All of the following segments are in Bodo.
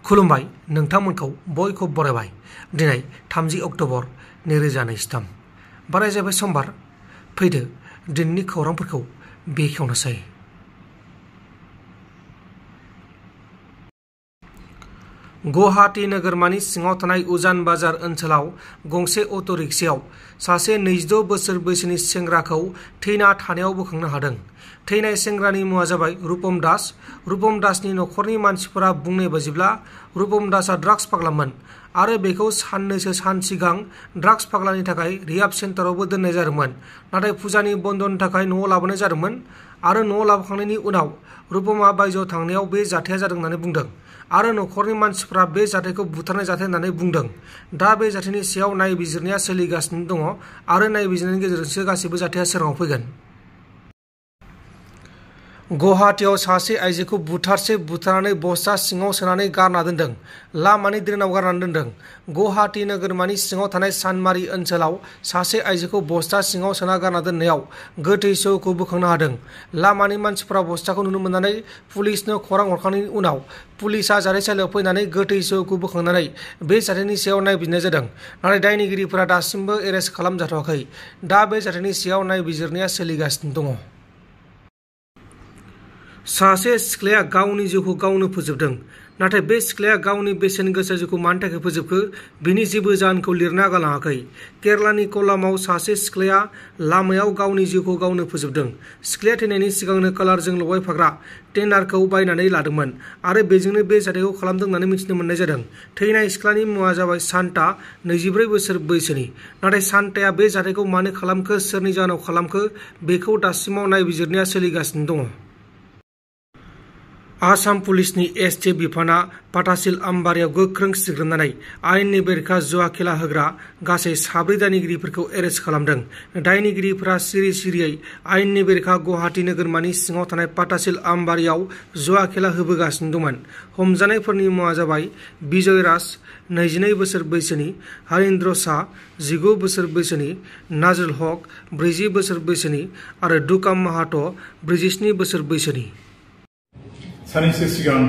खुलुमबाय नोंथांमोनखौ बयखौबो बरायबाय। दिनै 30 अक्ट'बर 2023 बाराय जाबाय समबार। फैदो दिनैनि खौरांफोरखौ बेखेवनोसै। गुवाहाटी नोगोरमानि सिङाव थानाय उजान बाजार ओनसोलाव गंसे अट' रिक्सायाव सासे 26 बोसोर बैसोनि सेंग्राखौ थैना थानायाव बोखांनो हादों। थैनाय सेंग्रानि मुङा जाबाय रुपम दास। रुपम दासनि नखरनि मानसिफोरा बुंनाय बायदिब्ला रुपम दासआ ड्राग्स फाग्लामोन आरो बेखौ साननैसो सान सिगां ड्राग्स फाग्लानि थाखाय रिहाब सेन्टारावबो दोननाय जादोंमोन। नाथाय फुजानि बन्दनि थाखाय न'आव लाबोनाय जादोंमोन आरो न'आव लाबोखांनायनि उनाव रुपमआ बायजोआव थांनायाव बे जाथाया जादों होननानै बुंदों आरो नखरनि मानसिफ्रा बे जाथायखौ बुथारनाय जाथाय होननानै बुंदों। दा बे जाथायनि सायाव नायबिजिरनाया सोलिगासिनो दङ आरो नायबिजिरनायनि गेजेरजोंसो गासैबो जाथाया सोराङाव फैगोन। गुवाहाटीआव सासे आइजोखौ बुथारनानै बस्ता सिङाव सोनानै गारना दोनदों। लामानि ड्रेनाव गारनानै दोनदों। गुवाहाटी नोगोरमानि सिङाव थानाय सानमारि ओनसोलाव सासे आइजोखौ बस्ता सिङाव सोना गारना दोननायाव गोथै सहखौ बोखांनो हादों। लामानि मानसिफ्रा बस्ताखौ नुनो मोननानै पुलिसनो खौरां हरखांनायनि उनाव पुलिसआ जाथायसालियाव फैनानै गोथै सहखौ बोखांनानै बे जाथायनि सायाव नायबिजिरनाय जादों। नाथाय दायनिगिरिफोरा दासिमबो एरेस्ट खालामजाथ'वाखै। दा बे जाथायनि सायाव नायबिजिरनाया सोलिगासिनो दङ। सासे सिख्लाया गावनि जिउखौ गावनो फोजोबदों। नाथाय बे सिख्लाया गावनि बेसेन गोसा जिउखौ मानि थाखाय फोजोबखो बिनि जेबो जाहोनखौ लिरना गालाङाखै। केरालानि कलामाव सासे सिख्लाया लामायाव गावनि जिउखौ गावनो फोजोबदों। सिख्लाया थैनायनि सिगांनो कालारजों लगायफाग्रा टेनारखौ बायनानै लादोंमोन आरो बेजोंनो बे जाथायखौ खालामदों होननानै मिथिनो मोननाय जादों। थैनाय सिख्लानि मुङा जाबाय सान्ता, 24 बोसोर बैसोनि। नाथाय सान्ताया बे जाथायखौ मानो खालामखो, सोरनि जाहोनाव खालामखो बेखौ दासिमाव नायबिजिरनाया सोलिगासिनो दङ। आसाम पुलिसनि एसटि बिफाना पाटासिल आमबारियाव गोख्रों सिग्रोमनानै आयेननि बेरेखा जुवा खेला होग्रा गासै 7 दायनिगिरिफोरखौ एरेस्ट खालामदों। दायनिगिरिफोरा सिरि सिरियै आयेननि बेरेखा गुवाहाटी नोगोरमानि सिङाव थानाय पाटासिल आमबारियाव जुवा खेला होबोगासिनो दंमोन। हमजानायफोरनि मुङा जाबाय बिजय राज, 22 बोसोर बैसोनि, हरिन्द्र शाह, 19 बोसोर बैसोनि, नाजरुल हक, 40 बोसोर बैसोनि आरो दुकाम माहात, 47 बोसोर बैसोनि। साननैसो सिगां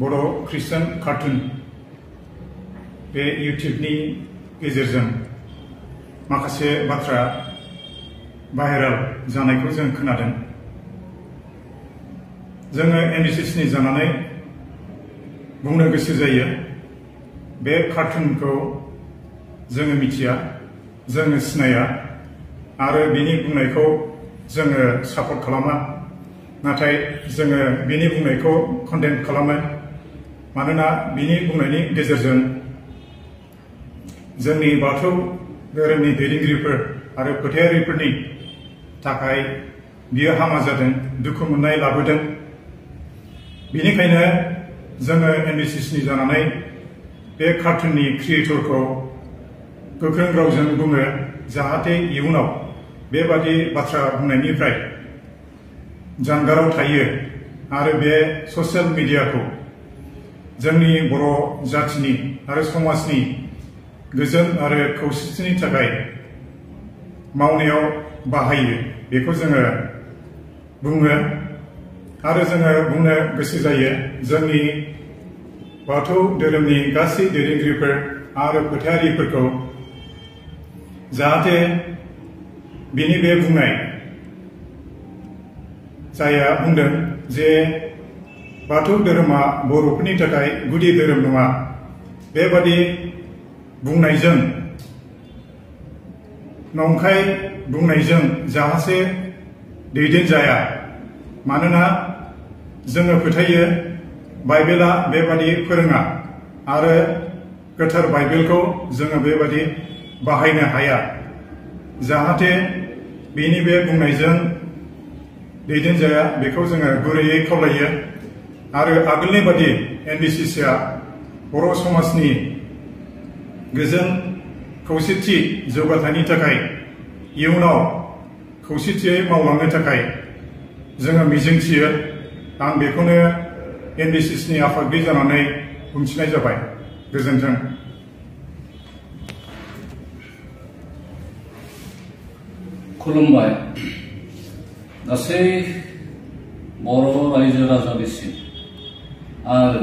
बर' खृष्टान कार्टुन बे इउटिउबनि गेजेरजों माखासे बाथ्रा भाइराल जानायखौ जों खोनादों। जोङो एनबिसिसिनि जानानै बुंनो गोसो जायो, बे कार्टुनखौ जोङो मिथिया, जोङो सिनाया आरो बिनि बुंनायखौ जोङो सापर्ट खालामा। नाथाय जोङो बिनि बुंनायखौ कन्डेम खालामो। मानोना बिनि बुंनायनि गेजेरजों जोंनि बाथौ धोरोमनि दैदेनगिरिफोर आरो फोथायारिफोरनि थाखाय बियो हामा जादों, दुखु मोननाय लाबोदों। बेनिखायनो जोङो एनबिसिसिनि जानानै बे कार्टुननि क्रिएटरखौ गोख्रों रावजों बुङो, जाहाथे इयुनाव बेबादि बाथ्रा बुंनायनिफ्राय जानगाराव थायो आरो बे ससियेल मिडियाखौ जोंनि बर' जाथिनि आरो समाजनि गोजोन आरो खौसेथिनि थाखाय मावनायाव बाहायो, बेखौ जोङो बुङो आरो जोङो बुंनो गोसो जायो। जोंनि बाथौ धोरोमनि गासै दैदेनगिरिफोर आरो फोथायारिफोरखौ जाहाथे बिनि बे बुंनाय जायहा बुंदों जे बाथौ धोरोमा बर'फोरनि थाखाय गुदि धोरोम नङा, बेबादि बुंनायजों, नंखाय बुंनायजों जाहाथे दैदेनजाया। मानोना जोङो फोथायो बाइबेला बेबादि फोरोङा आरो गोथार बाइबेलखौ जोङो बेबादि बाहायनो हाया। जाहाथे बिनि बे बुंनायजों दैदेनजाया, बेखौ जोङो गुरैयै खावलायो आरो आगोलनि बादि एनबिसिसिआ बर' समाजनि गोजोन खौसेथि जौगाथायनि थाखाय इयुनाव खौसेथियै मावलांनो थाखाय जोङो मिजिंथियो। आं बेखौनो एनबिसिसिनि आफादगिरि जानानै बुंथिनाय जाबाय। गोजोन्थों। खुलुमबाय। गासै बर' रायजो राजानिसिम आरो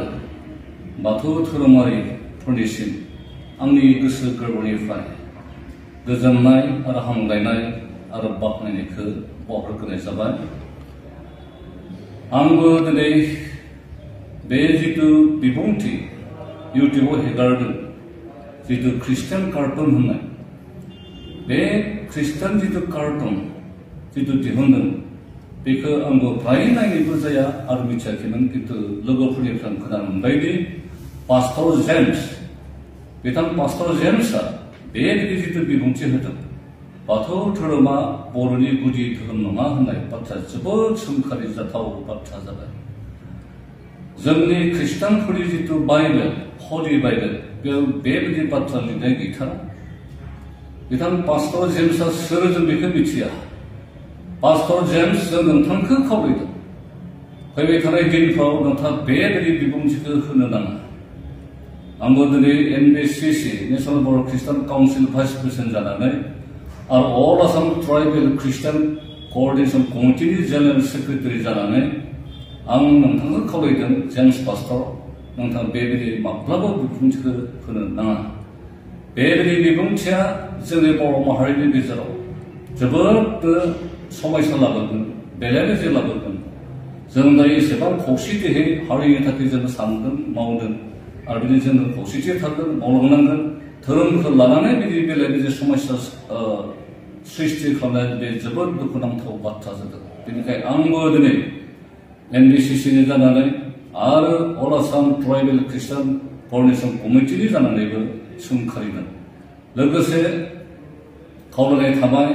बाथौ धोरोमारिफोरनिसिम आंनि गोसो गोरबोनिफ्राय गोजोननाय आरो हामलायनाय आरो बाख्नायनायखौ बावहरग्रोनाय जाबाय। आंबो दिनै बे जिथु बिबुंथि इउटिउबाव हेगारदों, जिथु ख्रिस्टान कार्टुन होननाय, बे ख्रिस्टान जिथु कार्टुन जिथु दिहुनदों बेखौ आंबो फ्राय नायनायबो जाया आरो मिथियाखैमोन। खिन्थु लोगोफोरनिफ्राय खोनानो मोनबायदि पास्टर जेम्स, बिथां पास्टर जेम्सआ बेबायदि जिथु बिबुंथि होदों, बाथौ धोरोमा बर'नि गुदि धोरोम नङा होननाय बाथ्राया जोबोद सोंखारि जाथाव बाथ्रा जाबाय। जोंनि ख्रिस्टानफोरनि जिथु बाइबेल, हलि बाइबेल, बेयाव बेबायदि बाथ्रा लिरनाय गैथारा। बिथां पास्टर जेम्सआ सोर जों बेखौ मिथिया। पास्टर जेम्स, जों नोंथांखौ खावलायदों, फैबाय थानाय दिनफ्राव नोंथाङा बेबायदि बिबुंथिखौ होनो नाङा। आंबो दिनै NBCC नेशनेल बर' ख्रिस्टान काउन्सिल भाइस प्रेसिडेन्ट जानानै आरो अल आसाम ट्राइबेल ख्रिस्टान क'अर्डिनेशन कमिटिनि जेनेरेल सेक्रेटारि जानानै आं नोंथांखौ खावलायदों, जेम्स पास्टर, नोंथाङा बेबायदि माब्लाबा बिबुंथिखौ होनो नाङा। बेबायदि बिबुंथिया जोंनि बर' माहारिनि गेजेराव जोबोद समयसा लाबोगोन, बेले बेजे लाबोगोन। जों दायो एसेबां खौसेथियै हारिनि थाखाय जों सानदों, मावदों, आरो बिदिनो जोङो खौसेथि थागोन, मावलांनांगोन। धोरोमखौ लानानै बिदि बेले बेजे समस्या सृष्टि खालामनाय बे जोबोद दुखुनांथाव बाथ्रा जादों। बेनिखायनो आंबो दिनै NBCCनि जानानै आरो अल आसाम ट्राइबेल ख्रिस्टान क'अर्डिनेशन कमिटिनि जानानैबो सोंखारिदों। लोगोसे खावलायनाय थाबाय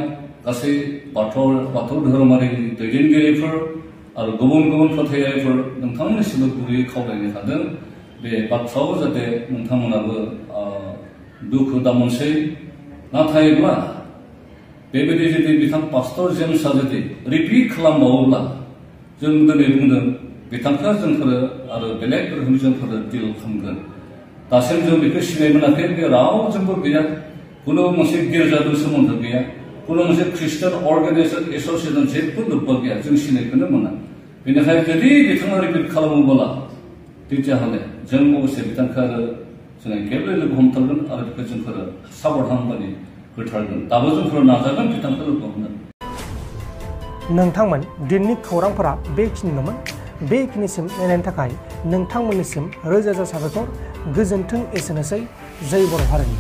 गासै बाथौ धोरोमारि दैदेनगिरिफोर आरो गुबुन गुबुन फोथायगिरिफोर, नोंथांमोननिसिमबो गुरैयै खावलायनाय थादों, बे बाथ्रायाव जाहाथे नोंथांमोनाबो दुखु दामोनसै। नाथायब्ला बेबायदि जुदि बिथां पास्टर जेम्सआ जुदि रिपिट खालामबावोब्ला, जों दिनै बुंदों बिथांखौ जोंफोरो आरो बेलेग रोखोमनि जोंफोरो डिल खालामगोन। दासिम जों बेखौ सिनाय मोनाखै, बे रावजोंबो गैया, कुनु मोनसे गिर्जाजों सोमोन्दो गैया, कुनु मोनसे ख्रिस्टान अर्गानाइजेसन एस'सियेसन जेबो लोब्बा गैया, जों सिनायखौनो मोना। बेनिखायनो जुदि बिथाङा रिपिट खालामोब्ला तेতিয়াह'ले जों अबसे बिथांखौ आरो जोङो खेबले लोगो हमथारगोन आरो बेखौ जोंफोरो साबधानबादि होथारगोन। दाबो जोंफोर नाजागोन बिथांखौ लोगो हमनो। नोंथांमोन, दिनैनि खौरांफोरा बेखिनिल'मोन। बेखिनिसिम नायनायनि थाखाय नोंथांमोननिसिम रोजा रोजा साबायखर। गोजोन्थों, एसेनोसै। जय बर' हारिनि।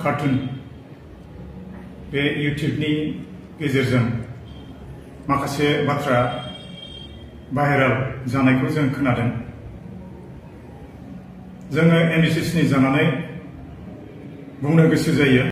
कार्टुन बे इउटिउबनि गेजेरजों माखासे बाथ्रा भाइरेल जानायखौ जों खोनादों। जोङो NBCCनि जानानै बुंनो गोसो जायो,